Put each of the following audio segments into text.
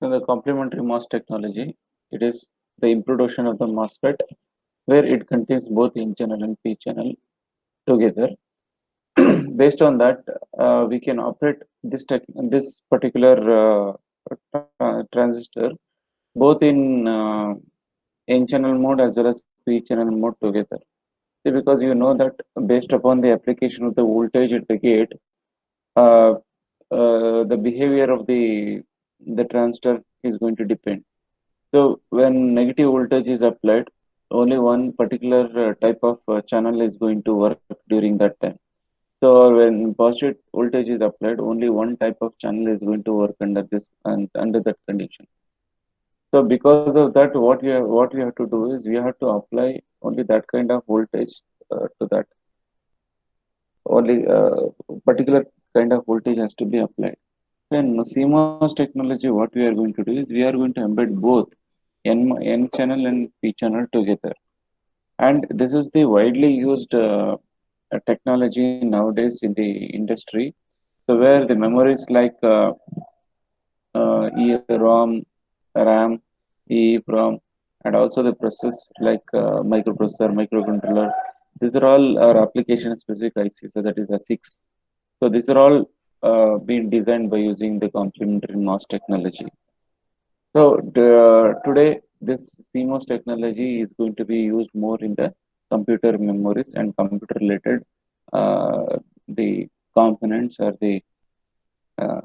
In the complementary MOS technology, it is the introduction of the MOSFET where it contains both N channel and P channel together. Based on that, we can operate this particular transistor both in N channel mode as well as P channel mode together. See, because you know that based upon the application of the voltage at the gate, uh, the behavior of the transistor is going to depend. So when negative voltage is applied, only one particular type of channel is going to work during that time. So when positive voltage is applied, only one type of channel is going to work under this and under that condition. So because of that, what we have to do is we have to apply only that kind of voltage to that. Only particular kind of voltage has to be applied. In CMOS technology, what we are going to do is we are going to embed both N channel and P channel together. And this is the widely used technology nowadays in the industry. So where the memories like EROM, RAM, EEPROM, and also the process like microprocessor, microcontroller. These are all our application specific ICs, so that is ASICs. So these are all being designed by using the complementary MOS technology. So today, this CMOS technology is going to be used more in the computer memories and computer related the components or uh,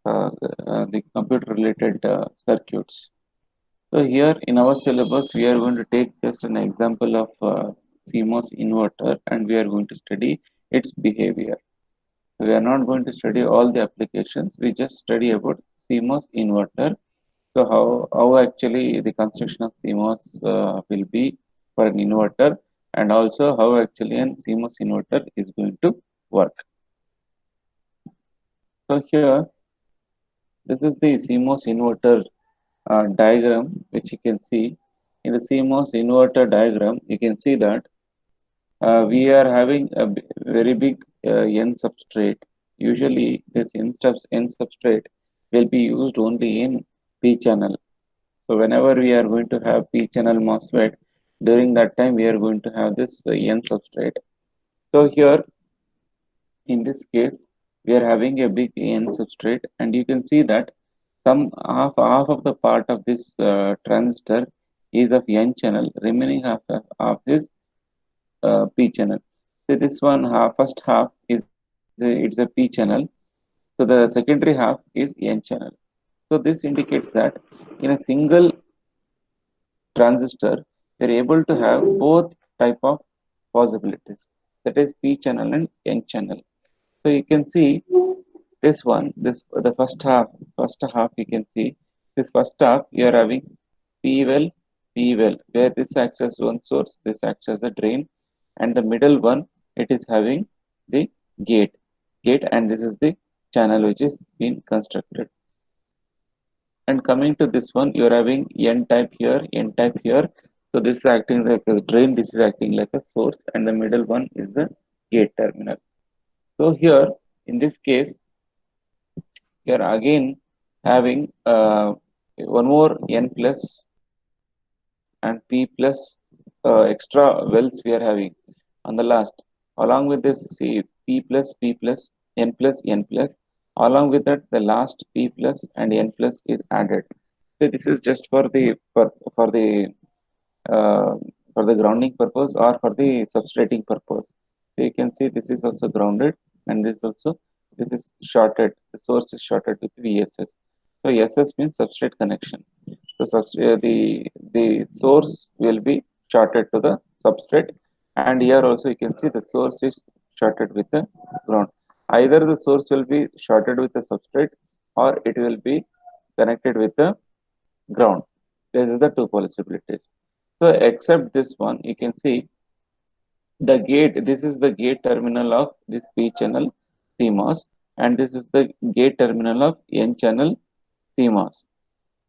the computer related circuits. So here in our syllabus, we are going to take just an example of CMOS inverter and we are going to study its behavior. We are not going to study all the applications. We just study about CMOS inverter. So how actually the construction of CMOS will be for an inverter and also how actually an CMOS inverter is going to work. So here, this is the CMOS inverter diagram which you can see. In the CMOS inverter diagram, you can see that we are having a very big N substrate. Usually this N substrate will be used only in P channel. So whenever we are going to have P channel MOSFET, during that time we are going to have this N substrate. So here in this case, we are having a big N substrate and you can see that some half of the part of this transistor is of N channel, remaining half is P channel. So this one first half it's a P channel. So the secondary half is N channel. So this indicates that in a single transistor, we are able to have both type of possibilities. That is P channel and N channel. So you can see this one, this the first half you can see this first half you are having P well, P well, where this acts as one source, this acts as a drain, and the middle one it is having the gate, and this is the channel which is being constructed. And coming to this one, you are having N type here, N type here. So this is acting like a drain, this is acting like a source, and the middle one is the gate terminal. So here, in this case, you are again having one more N plus and P plus extra wells we are having on the last. Along with this, see P plus, P plus, N plus, N plus. Along with that, the last P plus and N plus is added. So this is just for the uh, for the grounding purpose or for the substrating purpose. So you can see this is also grounded and this is shorted. The source is shorted with VSS. So SS means substrate connection. So the source will be shorted to the substrate, and here also you can see the source is shorted with the ground. Either the source will be shorted with the substrate or it will be connected with the ground. These are the two possibilities. So except this one, you can see the gate. This is the gate terminal of this P channel CMOS, and this is the gate terminal of N channel CMOS.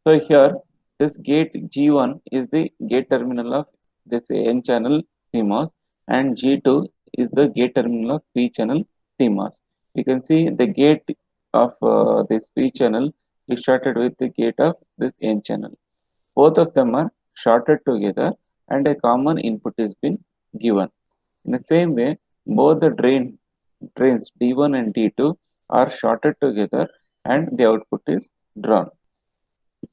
So here, this gate G1 is the gate terminal of this N channel CMOS, and G2 is the gate terminal of P channel CMOS. You can see the gate of this p channel is shorted with the gate of this n channel. Both of them are shorted together and a common input is been given. In the same way, both the drains D1 and D2 are shorted together and the output is drawn.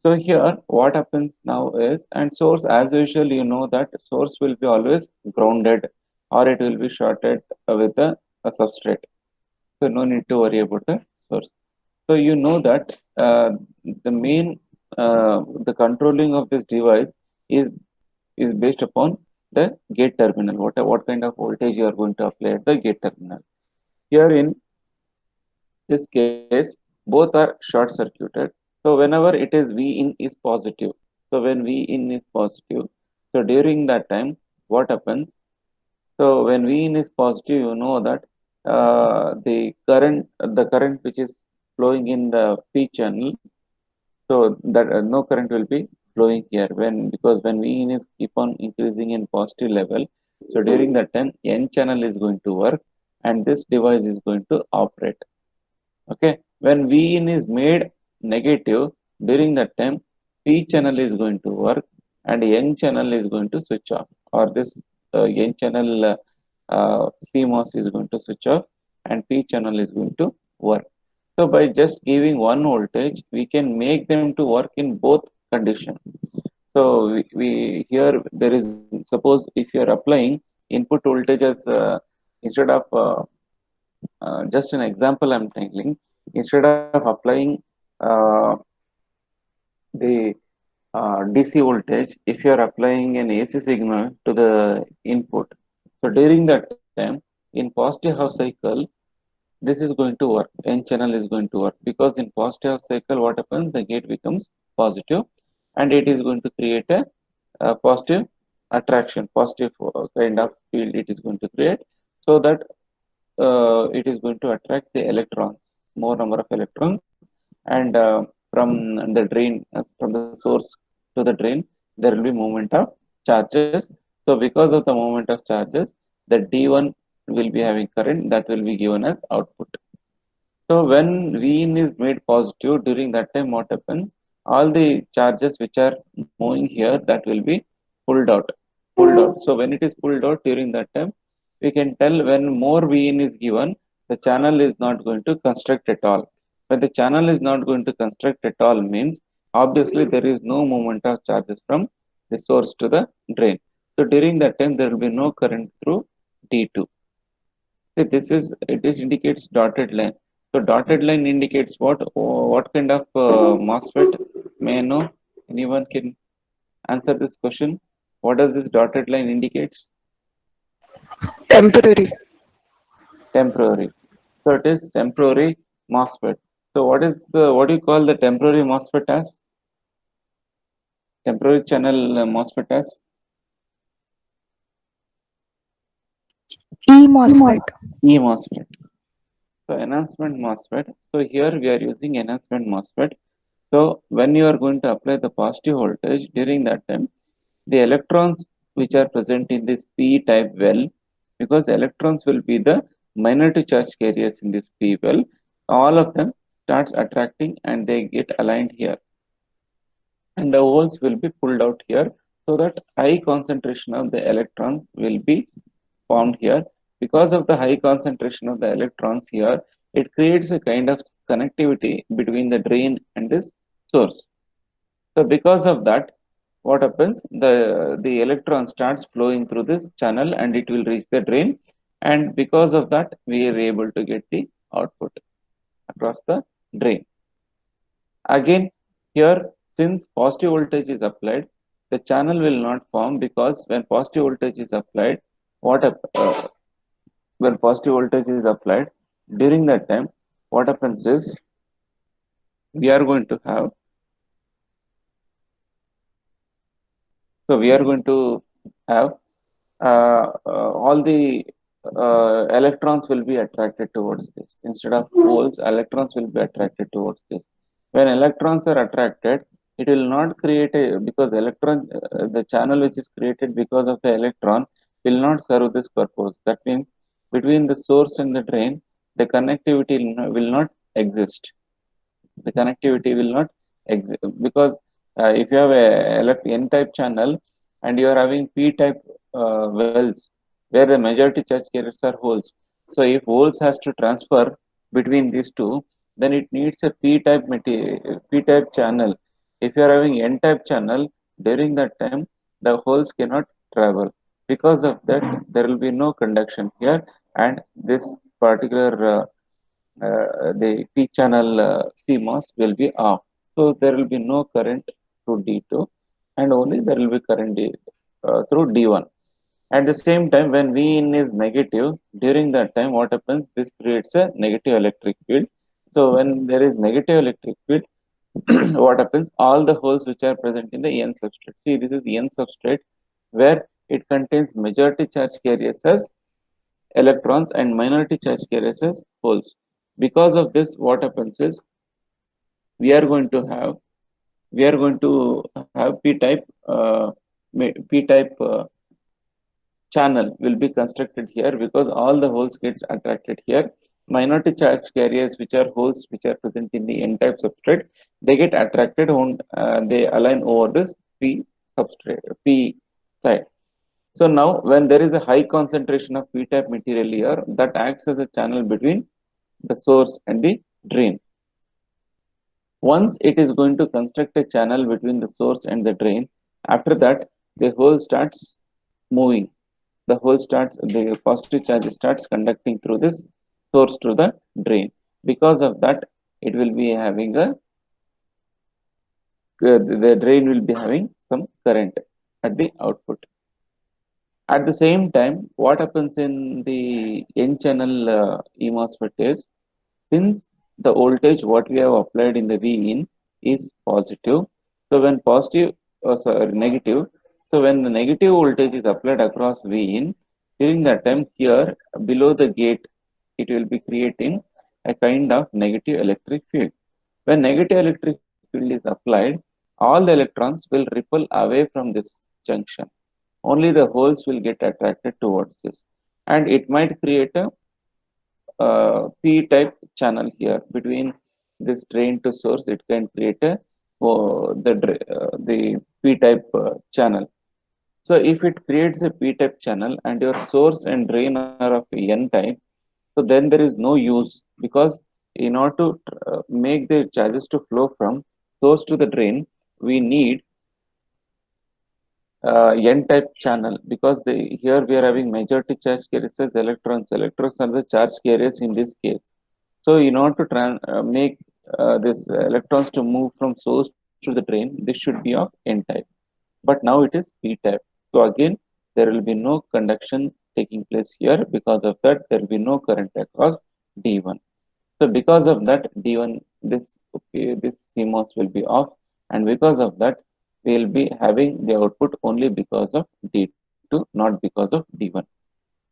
So here what happens now is, and source as usual, you know that source will be always grounded or it will be shorted with a substrate. So no need to worry about the source. So you know that the main the controlling of this device is is based upon the gate terminal. What kind of voltage you are going to apply at the gate terminal. Here in this case, both are short circuited. So whenever it is V in is positive. So when V in is positive, so during that time, what happens? So when V in is positive, you know that the current which is flowing in the P channel, so that no current will be flowing here because when V in is keep on increasing in positive level, so during that time N channel is going to work and this device is going to operate. Okay, when V in is made negative, during that time P channel is going to work and N channel is going to switch off, or this N channel CMOS is going to switch off and P channel is going to work. So by just giving one voltage, we can make them to work in both conditions. So we here there is, suppose if you are applying input voltage as instead of just an example I'm telling, instead of applying uh, the DC voltage, if you are applying an AC signal to the input, so during that time in positive half cycle, this is going to work. N channel is going to work because in positive half cycle, what happens? The gate becomes positive, and it is going to create a positive attraction, positive kind of field. It is going to create so that it is going to attract the electrons, more number of electrons, and from the drain, from the source to the drain, there will be movement of charges. So because of the movement of charges, the D1 will be having current that will be given as output. So when V in is made positive, during that time what happens? All the charges which are moving here, that will be pulled out. Pulled out. So when it is pulled out during that time, we can tell when more V in is given, the channel is not going to construct at all. When the channel is not going to construct at all means obviously there is no movement of charges from the source to the drain. So during that time there will be no current through D2. See, it is indicates dotted line. So dotted line indicates what? What kind of MOSFET? May I know? Anyone can answer this question? What does this dotted line indicates? Temporary. Temporary. So it is temporary MOSFET. So what do you call the temporary MOSFET as? Temporary channel MOSFET as E MOSFET. E MOSFET. So enhancement MOSFET. So here we are using enhancement MOSFET. So when you are going to apply the positive voltage during that time, the electrons which are present in this p type well, because electrons will be the minority charge carriers in this p well, all of them starts attracting and they get aligned here, and the holes will be pulled out here, so that high concentration of the electrons will be formed here. Because of the high concentration of the electrons here, it creates a kind of connectivity between the drain and this source. So because of that, what happens? The electron starts flowing through this channel and it will reach the drain. And because of that, we are able to get the output across the drain. Again, here, since positive voltage is applied, the channel will not form, because when positive voltage is applied, when positive voltage is applied, during that time, what happens is we are going to have, we are going to have all the electrons will be attracted towards this. Instead of holes, electrons will be attracted towards this. When electrons are attracted, it will not create a, because the channel which is created because of the electron will not serve this purpose. That means between the source and the drain, the connectivity will not exist. The connectivity will not exist because if you have a n-type channel and you are having p-type wells where the majority charge carriers are holes. So if holes has to transfer between these two, then it needs a p-type material, p-type channel. If you are having n-type channel, during that time the holes cannot travel. Because of that, there will be no conduction here, and this particular the P channel CMOS will be off. So there will be no current through D2, and only there will be current through D1. At the same time, when Vin is negative, during that time, what happens? This creates a negative electric field. So when there is negative electric field, what happens? All the holes which are present in the N substrate. See, this is N substrate where it contains majority charge carriers as electrons and minority charge carriers as holes. Because of this, what happens is we are going to have p-type p-type channel will be constructed here because all the holes gets attracted here. Minority charge carriers, which are holes which are present in the n-type substrate, they get attracted on they align over this p substrate p side. So now when there is a high concentration of p-type material here, that acts as a channel between the source and the drain. Once it is going to construct a channel between the source and the drain, after that the hole starts moving. The positive charge starts conducting through this source to the drain. Because of that, it will be having the drain will be having some current at the output. At the same time, what happens in the N channel E-MOSFET is, since the voltage what we have applied in the V in is positive, so when negative, so when the negative voltage is applied across V in, during that time here below the gate, it will be creating a kind of negative electric field. When negative electric field is applied, all the electrons will ripple away from this junction. Only the holes will get attracted towards this, and it might create a p-type channel here between this drain to source. It can create a the p-type channel. So if it creates a p-type channel and your source and drain are of n-type, so then there is no use, because in order to make the charges to flow from source to the drain, we need n-type channel, because here we are having majority charge carriers as electrons. Electrons are the charge carriers in this case. So in order to make this electrons to move from source to the drain, this should be of n-type. But now it is p-type. So again, there will be no conduction taking place here. Because of that, there will be no current across D1. So because of that, D1, this CMOS will be off, and because of that, we will be having the output only because of D2, not because of D1.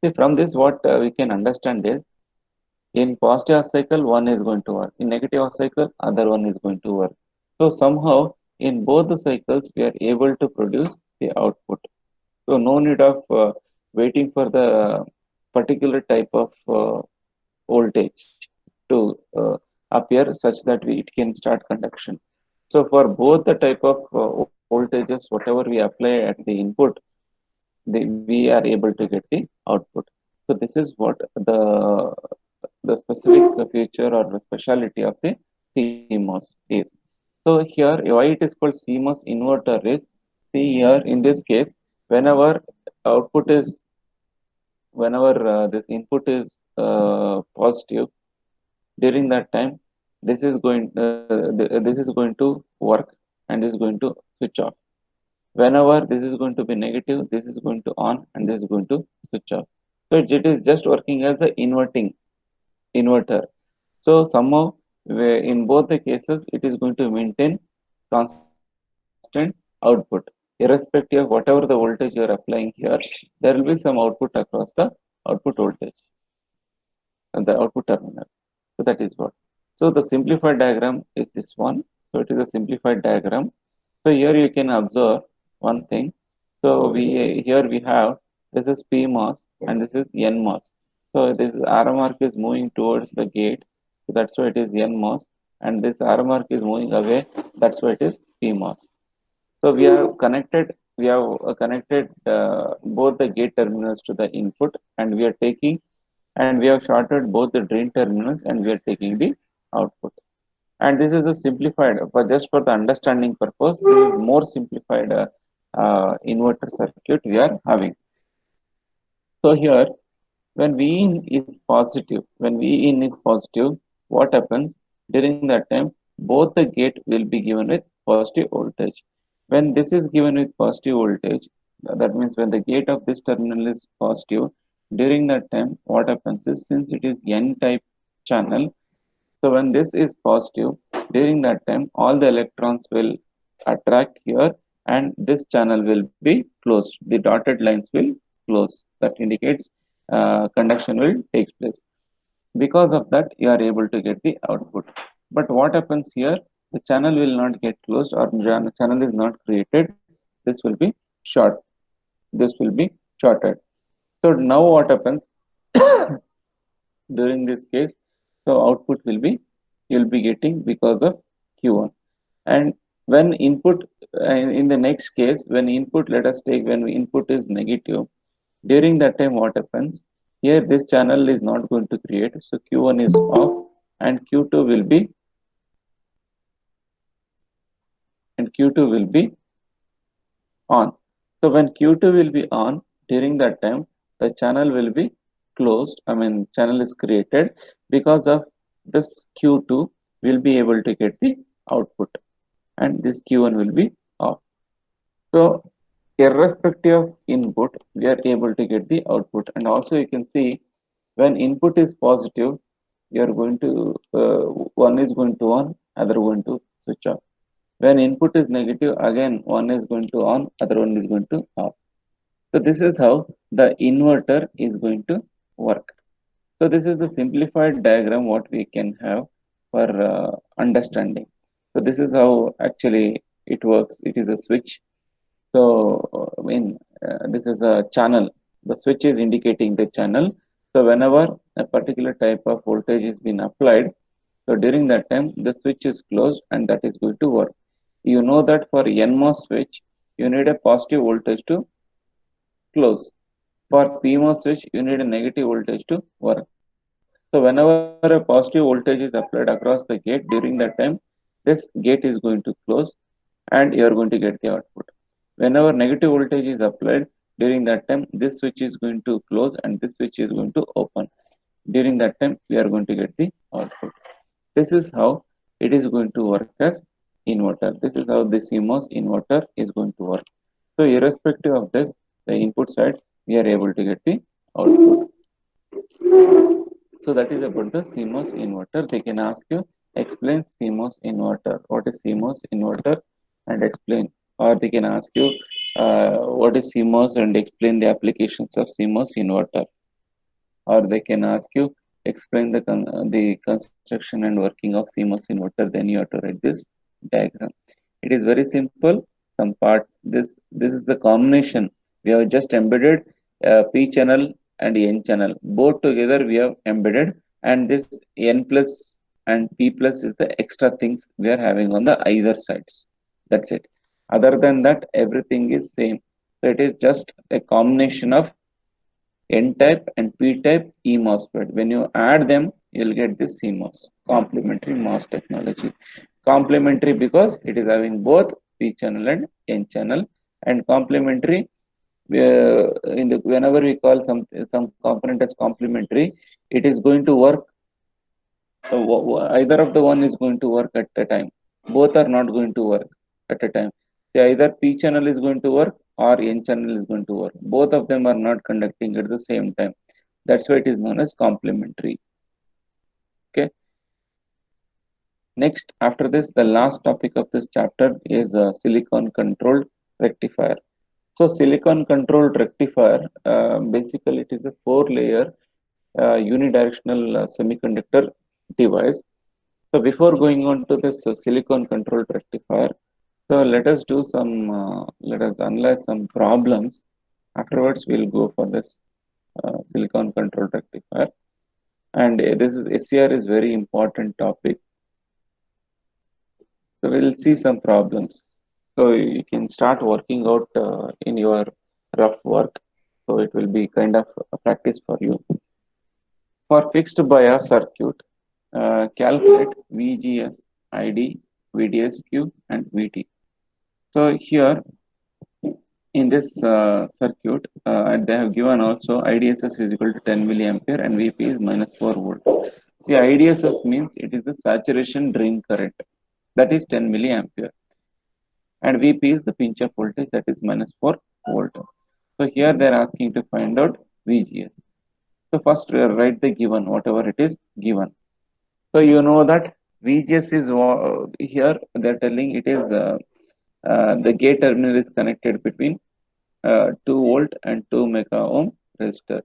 See, from this, what we can understand is, in positive half cycle, one is going to work. In negative half cycle, other one is going to work. So somehow, in both the cycles, we are able to produce the output. So no need of waiting for the particular type of voltage to appear such that it can start conduction. So for both the type of voltages, whatever we apply at the input, we are able to get the output. So this is what the specific feature or the speciality of the CMOS is. So here, why it is called CMOS inverter is, see here in this case, whenever output is, whenever this input is positive, during that time, this is going to work, and this is going to switch off. Whenever this is going to be negative, this is going to on, and this is going to switch off. So it is just working as a inverter. So somehow in both the cases, it is going to maintain constant output. Irrespective of whatever the voltage you are applying here, there will be some output across the output voltage and the output terminal. So that is what. So the simplified diagram is this one. So it is a simplified diagram. So here you can observe one thing. So here we have, this is PMOS and this is NMOS. So this arrow mark is moving towards the gate, So that's why it is NMOS, and this arrow mark is moving away. That's why it is PMOS. So we have connected both the gate terminals to the input, and we are taking, and we have shorted both the drain terminals, and we are taking the output. And this is a simplified, for just for the understanding purpose, this is more simplified inverter circuit we are having. So here, when V in is positive, when V in is positive, what happens during that time? Both the gate will be given with positive voltage. When this is given with positive voltage, that means when the gate of this terminal is positive, during that time, what happens is, since it is N type channel, so when this is positive, during that time, all the electrons will attract here, and this channel will be closed. The dotted lines will close. That indicates conduction will take place. Because of that, you are able to get the output. But what happens here? The channel will not get closed, or channel is not created. This will be short. This will be shorted. So now what happens during this case? So output will be, you will be getting because of Q1. And when input, in the next case, when input, let us take, when input is negative, during that time what happens? Here this channel is not going to create, so Q1 is off, and Q2 will be on. So when Q2 will be on, during that time the channel will be closed. I mean, channel is created. Because of this, Q2 will be able to get the output, and this Q1 will be off. So irrespective of input, we are able to get the output. And also you can see, when input is positive, you are going to one is going to on, other going to switch off. When input is negative, again one is going to on, other one is going to off. So this is how the inverter is going to work. So this is the simplified diagram what we can have for understanding. So this is how actually it works. It is a switch. So this is a channel. The switch is indicating the channel. So whenever a particular type of voltage is being applied, so during that time the switch is closed, and that is going to work. You know that for NMOS switch, you need a positive voltage to close. For PMOS switch, you need a negative voltage to work. So whenever a positive voltage is applied across the gate, during that time, this gate is going to close, and you are going to get the output. Whenever negative voltage is applied, during that time, this switch is going to close, and this switch is going to open. During that time, we are going to get the output. This is how it is going to work as inverter. This is how the CMOS inverter is going to work. So irrespective of this, the input side, we are able to get the output. So that is about the CMOS inverter. They can ask you, explain CMOS inverter. What is CMOS inverter, and explain. Or they can ask you, what is CMOS, and explain the applications of CMOS inverter. Or they can ask you, explain the construction and working of CMOS inverter. Then you have to write this diagram. It is very simple. Some part, this is the combination. We have just embedded P channel and N channel. Both together we have embedded, and this N plus and P plus is the extra things we are having on the either sides. That's it. Other than that, everything is same. So it is just a combination of N-type and P-type E-MOSFET. When you add them, you'll get this CMOS, complementary MOS technology. Complementary because it is having both P channel and N channel, and complementary whenever we call some component as complementary, it is going to work. Either of the one is going to work at a time. Both are not going to work at a time. So either P channel is going to work or N channel is going to work. Both of them are not conducting at the same time. That's why it is known as complementary. Okay. Next, after this, the last topic of this chapter is silicon controlled rectifier. So silicon controlled rectifier, basically it is a 4-layer unidirectional semiconductor device. So before going on to this silicon controlled rectifier, so let us do some, let us analyze some problems. Afterwards, we'll go for this silicon controlled rectifier. And this is SCR is very important topic. So we'll see some problems. So you can start working out in your rough work. So it will be kind of a practice for you. For fixed bias circuit, calculate VGS, ID, VDSQ, and VT. So here in this circuit, they have given also IDSS is equal to 10 milliampere and VP is minus 4 volt. See, IDSS means it is the saturation drain current, that is 10 milliampere, and VP is the pinch off voltage, that is minus 4 volt. So here they are asking to find out VGS. So first write the given, whatever it is given. So you know that VGS is here they are telling it is the gate terminal is connected between 2 volt and 2 mega ohm resistor.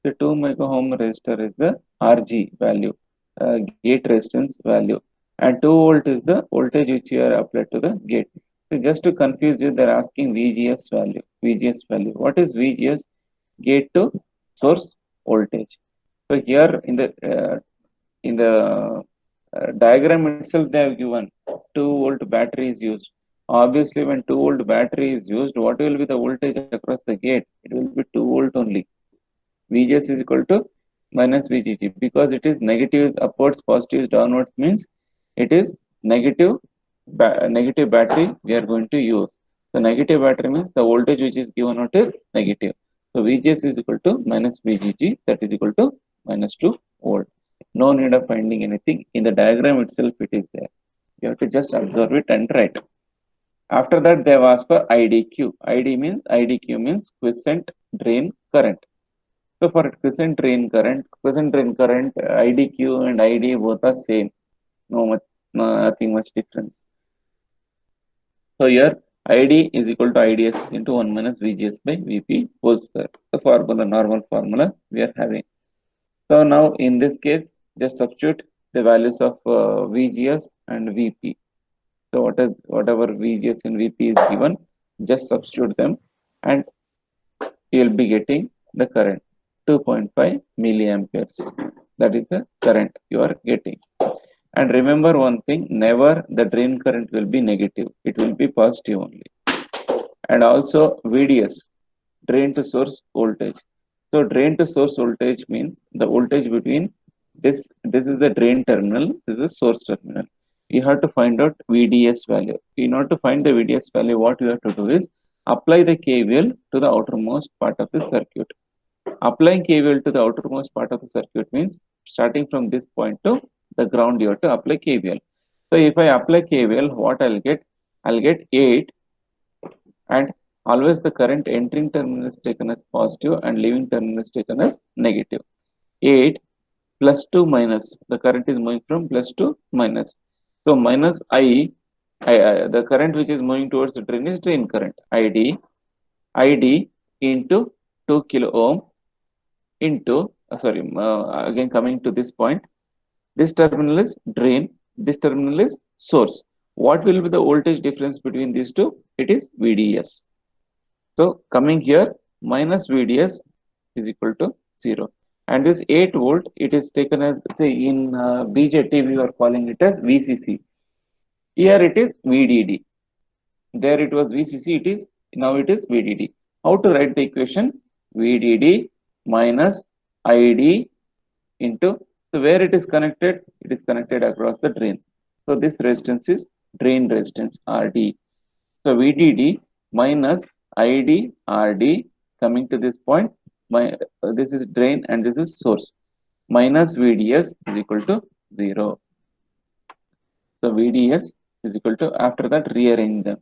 The 2 mega ohm resistor is the RG value, gate resistance value, and 2 volt is the voltage which you are applied to the gate. So just to confuse you, they are asking VGS value. VGS value. What is VGS? Gate to source voltage. So here in the diagram itself they have given 2 volt battery is used. Obviously, when 2 volt battery is used, what will be the voltage across the gate? It will be 2 volt only. VGS is equal to minus VGG because it is negative is upwards, positive is downwards, means it is negative battery we are going to use. So negative battery means the voltage which is given out is negative. So VGS is equal to minus VGG, that is equal to minus 2 volt. No need of finding anything. In the diagram itself it is there. You have to just observe it and write. After that, they have asked for IDQ. IDQ means quiescent drain current. So for quiescent drain current, IDQ and ID both are same. Nothing much difference. So here ID is equal to IDS into 1 minus VGS by VP whole square. The formula, normal formula we are having. So now in this case, just substitute the values of VGS and VP. So whatever VGS and VP is given, just substitute them and you will be getting the current 2.5 milliamperes. That is the current you are getting. And remember one thing, never the drain current will be negative. It will be positive only. And also VDS, drain to source voltage. So drain to source voltage means the voltage between this is the drain terminal, this is the source terminal. You have to find out VDS value. In order to find the VDS value, what you have to do is apply the KVL to the outermost part of the circuit. Applying KVL to the outermost part of the circuit means starting from this point to the ground, you have to apply KVL. So if I apply KVL, what I'll get? I'll get 8, and always the current entering terminal is taken as positive and leaving terminal is taken as negative. 8 plus 2 minus, the current is moving from plus to minus. So minus the current which is moving towards the drain is drain current. ID into 2 kilo ohm into, again coming to this point, this terminal is drain, this terminal is source. What will be the voltage difference between these two? It is VDS. So coming here, minus VDS is equal to 0. And this 8 volt, it is taken as, say in BJT we are calling it as VCC. Here it is VDD. There it was VCC, now it is VDD. How to write the equation? VDD minus ID into, so where it is connected? It is connected across the drain. So this resistance is drain resistance RD. So VDD minus ID RD, coming to this point, this is drain and this is source, minus VDS is equal to 0. So VDS is equal to, after that rearrange them.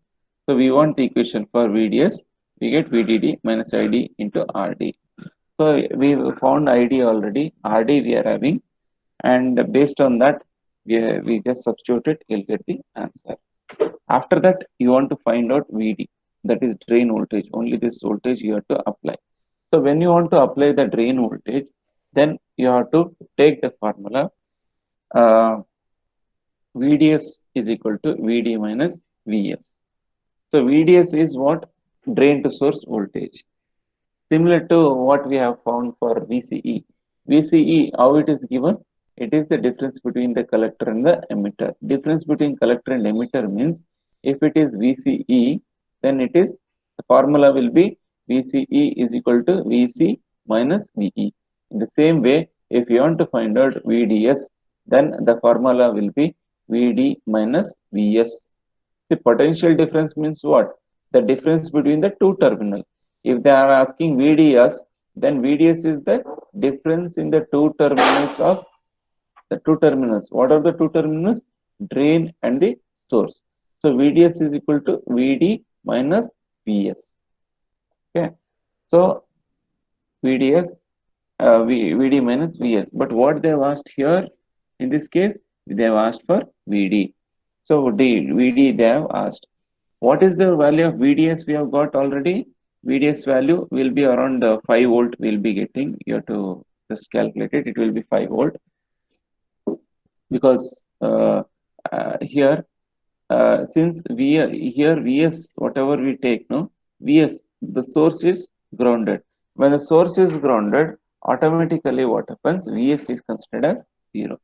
So we want the equation for VDS, we get VDD minus ID into RD. So we found ID already, RD we are having, and based on that we just substitute it, you'll get the answer. After that, you want to find out VD, that is drain voltage. Only this voltage you have to apply. So when you want to apply the drain voltage, then you have to take the formula VDS is equal to VD minus VS. So VDS is what? Drain to source voltage. Similar to what we have found for VCE. VCE, how it is given? It is the difference between the collector and the emitter. Difference between collector and emitter means if it is VCE, then it is the formula will be VCE is equal to VC minus VE. In the same way, if you want to find out VDS, then the formula will be VD minus VS. The potential difference means what? The difference between the two terminals. If they are asking VDS, then VDS is the difference in the two terminals of the two terminals. What are the two terminals? Drain and the source. So VDS is equal to VD minus VS. Okay. So VDS, VD minus VS. But what they have asked here in this case, they have asked for VD. So VD they have asked. What is the value of VDS we have got already? VDS value will be around 5 volt we'll be getting. You have to just calculate it. It will be 5 volt because here since here Vs whatever we take, no, Vs the source is grounded. When the source is grounded, automatically what happens? Vs is considered as 0.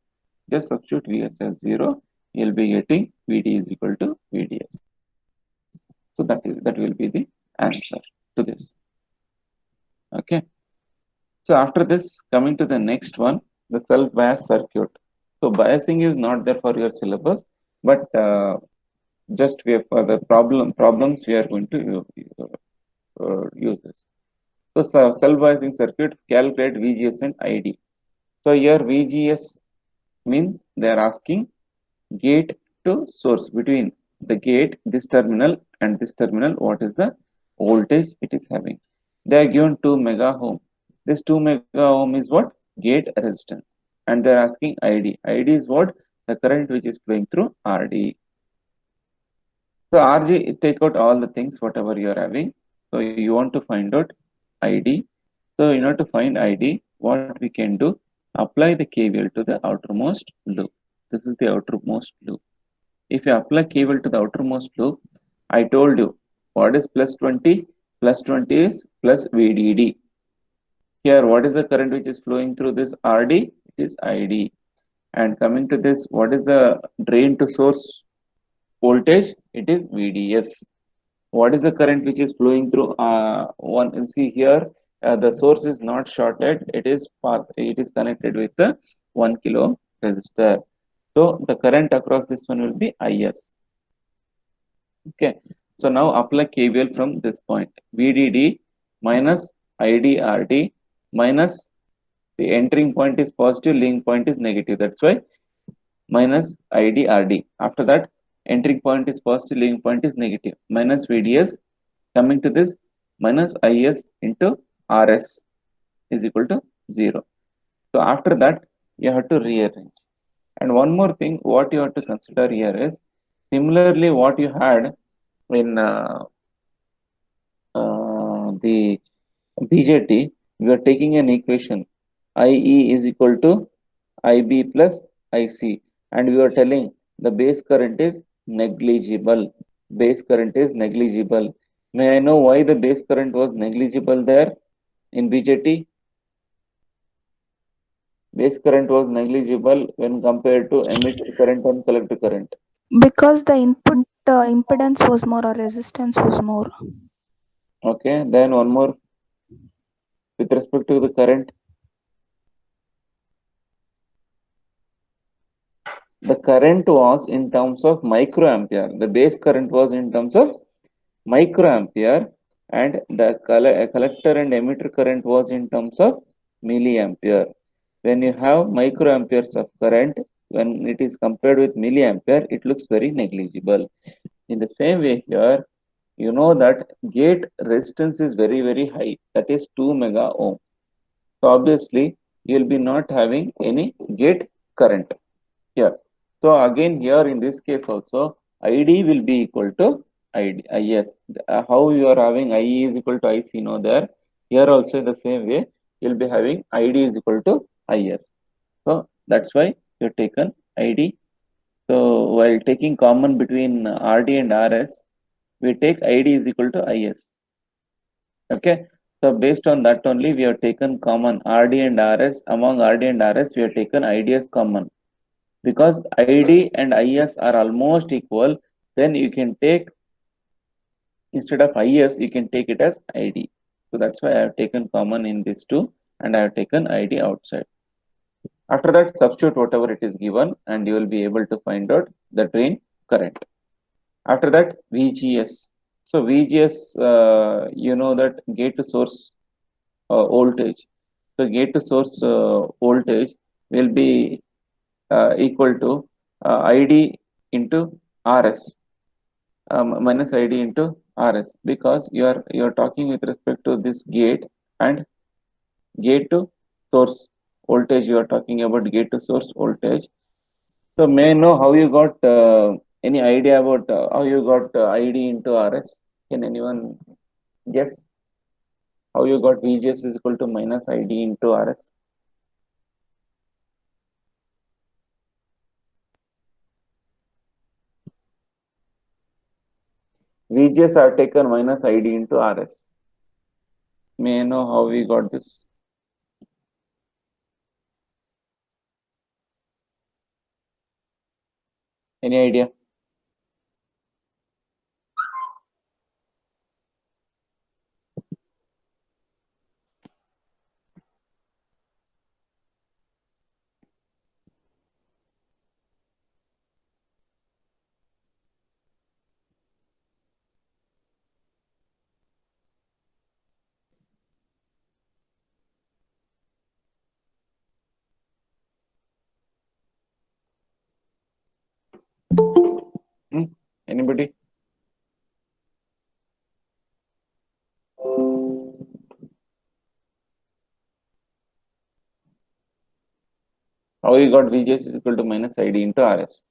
Just substitute Vs as 0. You'll be getting Vd is equal to VDS. So that will be the answer to this. Okay. So after this, coming to the next one, the self-bias circuit. So biasing is not there for your syllabus, but just we have for the problems we are going to use this. So self-biasing circuit, calculate VGS and ID. So here VGS means they are asking gate to source, between the gate, this terminal and this terminal, what is the voltage it is having. They are given 2 mega ohm. This 2 mega ohm is what? Gate resistance. And they are asking ID. ID is what? The current which is flowing through RD. So RG, take out all the things whatever you are having. So you want to find out ID. So in order to find ID, what we can do? Apply the KVL to the outermost loop. This is the outermost loop. If you apply KVL to the outermost loop, I told you what is plus 20? Plus 20 is plus VDD. Here, what is the current which is flowing through this RD? It is ID. And coming to this, what is the drain to source voltage? It is VDS. What is the current which is flowing through one? See here, the source is not shorted. It is connected with the 1 kilo resistor. So the current across this one will be IS. Okay. So now apply KVL from this point. VDD minus IDRD minus the entering point is positive, leaving point is negative. That's why minus IDRD. After that, entering point is positive, leaving point is negative. Minus VDS, coming to this, minus IS into RS is equal to 0. So after that, you have to rearrange. And one more thing, what you have to consider here is similarly what you had in the BJT, we are taking an equation IE is equal to IB plus IC, and we are telling the base current is negligible. Base current is negligible. May I know why the base current was negligible there in BJT? Base current was negligible when compared to emitter current and collector current. Because the input impedance was more or resistance was more. Okay, then one more with respect to the current. The current was in terms of microampere. The base current was in terms of microampere, and the collector and emitter current was in terms of milliampere. When you have microamperes of current, when it is compared with milliampere, it looks very negligible. In the same way here, you know that gate resistance is very high, that is 2 mega ohm. So obviously, you will be not having any gate current here. So again here in this case also, ID will be equal to ID, IS. How you are having IE is equal to IC, know there. Here also in the same way, you will be having ID is equal to IS. So that's why you have taken ID. So while taking common between RD and RS, we take ID is equal to IS. Okay. So based on that only we have taken common RD and RS. Among RD and RS we have taken ID as common. Because ID and IS are almost equal, then you can take, instead of IS you can take it as ID. So that's why I have taken common in these two and I have taken ID outside. After that, substitute whatever it is given and you will be able to find out the drain current. After that, VGS. So VGS, you know that gate to source voltage. So gate to source voltage will be equal to ID into RS, minus ID into RS, because you are talking with respect to this gate and gate to source voltage. You are talking about gate to source voltage. So may I know how you got any idea about how you got ID into RS? Can anyone guess how you got VGS is equal to minus ID into RS? VGS are taken minus ID into RS. May I know how we got this? Any idea? Hmm? Anybody? How you got VGS is equal to minus ID into RS?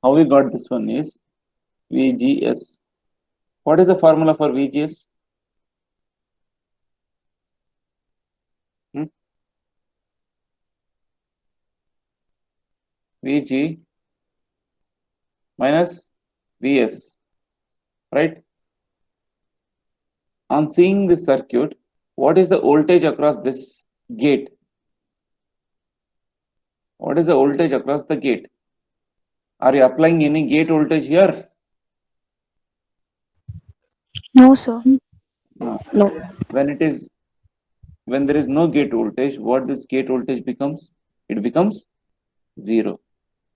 How we got this one is VGS. What is the formula for VGS? Hmm? VG minus VS, right? On seeing this circuit, what is the voltage across this gate? What is the voltage across the gate? Are you applying any gate voltage here? No, sir. No. No. When there is no gate voltage, what this gate voltage becomes? It becomes 0.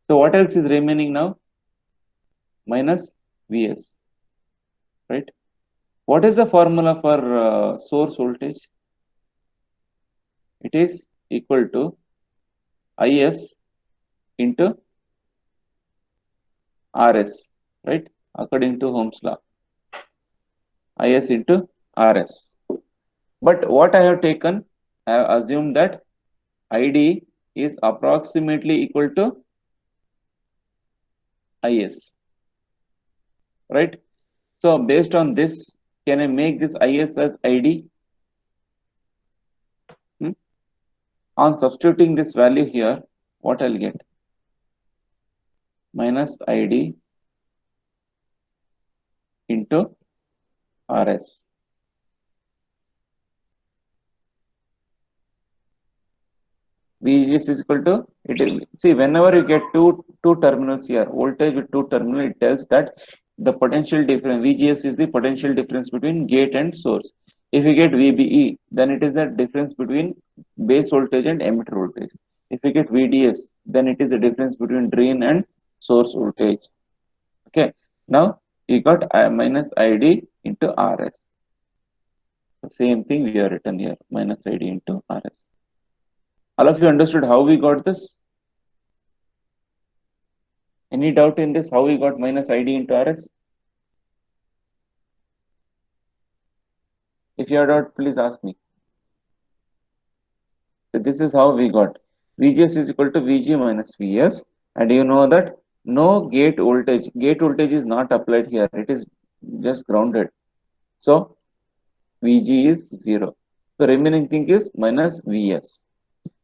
So what else is remaining now? Minus Vs, right? What is the formula for source voltage? It is equal to Is into Rs, right? According to Ohm's law, Is into Rs. But what I have taken, I have assumed that ID is approximately equal to Is, right? So based on this, can I make this Is as ID? On substituting this value here, what I'll get? Minus ID into Rs. VGS is equal to, it is, see, whenever you get two terminals here, voltage with two terminals, it tells that the potential difference, VGS is the potential difference between gate and source. If you get VBE, then it is the difference between base voltage and emitter voltage. If you get VDS, then it is the difference between drain and source voltage. Okay, now you got minus ID into RS. The same thing we have written here, minus ID into RS. All of you understood how we got this? Any doubt in this, how we got minus ID into RS? If you have doubt, please ask me. So this is how we got VGS is equal to VG minus VS, and you know that no gate voltage is not applied here, it is just grounded. So Vg is 0. The remaining thing is minus Vs.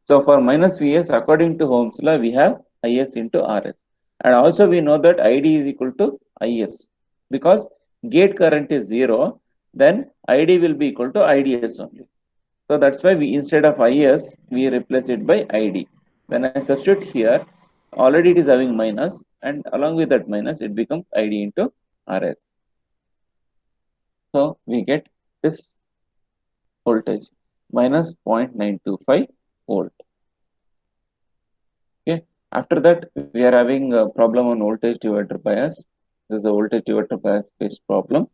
So for minus Vs, according to Ohm's law, we have Is into Rs. And also we know that Id is equal to Is. Because gate current is 0, then Id will be equal to Ids only. So that's why we, instead of Is, we replace it by Id. When I substitute here, already it is having minus, and along with that minus, it becomes Id into Rs. So we get this voltage minus 0.925 volt. Okay. After that, we are having a problem on voltage divider bias. This is a voltage divider bias based problem.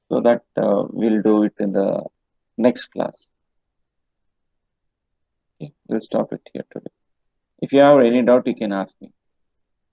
So that we'll do it in the next class. Okay. We'll stop it here today. If you have any doubt, you can ask me.